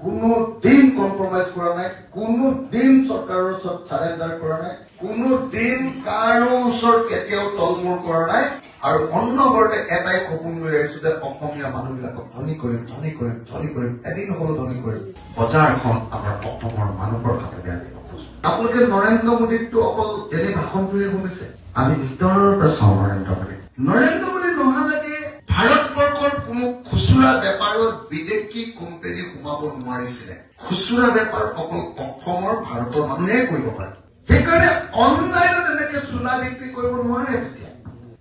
কোনো দিন কম্প্ৰমাইজ কৰা নাই, কোনো দিন চৰকাৰৰ ওচৰত চাৰেণ্ডাৰ কৰা নাই, কোনো দিন কাৰো ওচৰত কেতিয়াও তলমূৰ কৰা নাই। আৰু অন্যবৰতে এটাই সপোন লৈ আহিছো যে অসমীয়া মানুহবিলাকক ধনী কৰিম, ধনী কৰিম, ধনী কৰিম, এদিন হ'লেও ধনী কৰিম। বজাৰখন আমাৰ অসমৰ মানুহৰ হাততে আনিব খোজো। আপোনালোকে নৰেন্দ্ৰ মোদীকটো অকল এনে ভাষণটোহে শুনিছে, আমি ভিতৰৰ পৰা চাওঁ নৰেন্দ্ৰ মোদী। নৰেন্দ্ৰ মোদী নহালৈকে ভাৰতবৰ্ষৰ কোনো খুচুৰা বেপাৰত বিদেশী কোম্পানী সোমাব নোৱাৰিছিলে। খুচুৰা বেপাৰ অকল অসমৰ ভাৰতৰ মানুহে কৰিব পাৰে। সেইকাৰণে অনলাইনত এনেকে চোলা বিক্ৰী কৰিব নোৱাৰে তেতিয়া।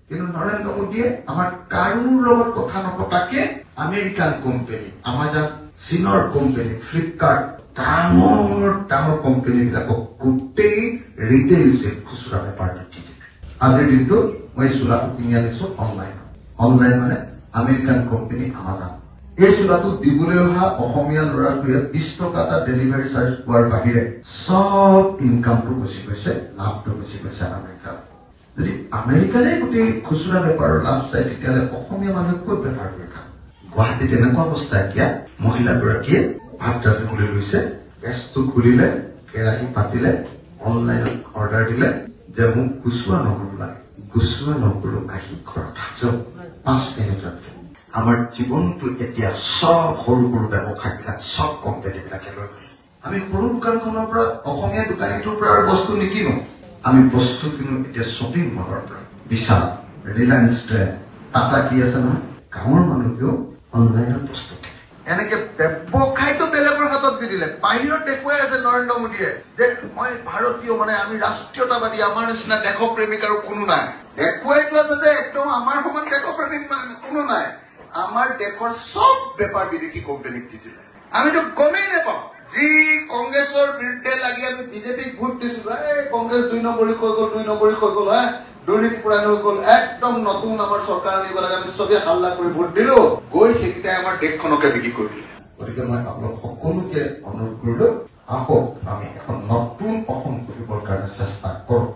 কিন্তু নৰেন্দ্ৰ মোদীয়ে আমাৰ কাৰোৰ লগত কথা নপতাকে আমেৰিকান কোম্পানী, আমাজন, চীনৰ কোম্পানী, ফ্লিপকাৰ্ট, ডাঙৰ ডাঙৰ কোম্পানী বিলাকক গোটেই ৰিটেইল চেল খুচুৰা বেপাৰটো দি দিলে। আজিৰ দিনটো মই চোলাটো কিনি আনিছো অনলাইনত। অনলাইন মানে আমেৰিকান কোম্পানী আমাজন। এই চোলাটো দিবলৈ অহা অসমীয়া ল'ৰাটোৱে 20 টকা এটা ডেলিভাৰী চাৰ্জ পোৱাৰ বাহিৰে সব ইনকামটো গুচি গৈছে, লাভটো গুচি গৈছে আমেৰিকাত। যদি আমেৰিকানে গোটেই খুচুৰা বেপাৰৰ লাভ চাই তেতিয়াহ'লে অসমীয়া মানুহে ক'ত বেপাৰ কৰি খাম? গুৱাহাটীত এনেকুৱা অৱস্থা এতিয়া মহিলাগৰাকীয়ে ভাত ৰান্ধি খুলি লৈছে, গেছটো খুলিলে, কেৰাহী পাতিলে, অনলাইনত অৰ্ডাৰ দিলে যে মোক গুচোৱা নহৰু লাগে, গুচোৱা নহৰু আহি ঘৰত হাজৰ 5 মিনিটত। আমাৰ জীৱনটো এতিয়া সব সৰু সৰু ব্যৱসায়বিলাক, সব কোম্পানীবিলাকে লৈ আমি সৰু দোকানখনৰ পৰা, অসমীয়া দোকানীটোৰ পৰা আৰু বস্তু নিকিনো। আমি বস্তু কিনো এতিয়া শ্বপিং মলৰ পৰা, বিশাল, ৰিলায়েন্স ট্ৰেণ্ড, টাটা কি আছে নহয়, গাঁৱৰ মানুহেও অনলাইনত বস্তু কিনে। এনেকে ব্যৱসায়টো বেলেগৰ হাতত দি দিলে। বাহিৰত দেখুৱাই আছে নৰেন্দ্ৰ মোদীয়ে যে মই ভাৰতীয়, মানে আমি ৰাষ্ট্ৰীয়তাবাদী, আমাৰ নিচিনা দেশপ্ৰেমিক আৰু কোনো নাই। দেখুৱাইতো আছে যে একদম আমাৰ সমান দেশপ্ৰেমিক কোনো নাই। আমাৰ দেশৰ সব বেপাৰ বিদেশী কোম্পানীক দি দিলে। আমিতো গমেই নাপাওঁ। যি কংগ্ৰেছৰ বিৰুদ্ধে লাগি আমি বিজেপিক ভোট দিছিলো, কংগ্ৰেছ 2 নম্বৰী হৈ গ'ল, 2 নম্বৰী হৈ গ'ল, দুৰ্নীতি পুৰাণ হৈ গ'ল, একদম নতুন আমাৰ চৰকাৰ আনিব লাগে, আমি চবেই হাল্লা কৰি ভোট দিলো, গৈ সেইকেইটাই আমাৰ দেশখনকে বিক্ৰী কৰি দিলে। গতিকে মই আপোনালোক সকলোকে অনুৰোধ কৰিলো, আহক আমি এখন নতুন অসম গঢ়িবৰ কাৰণে চেষ্টা কৰো।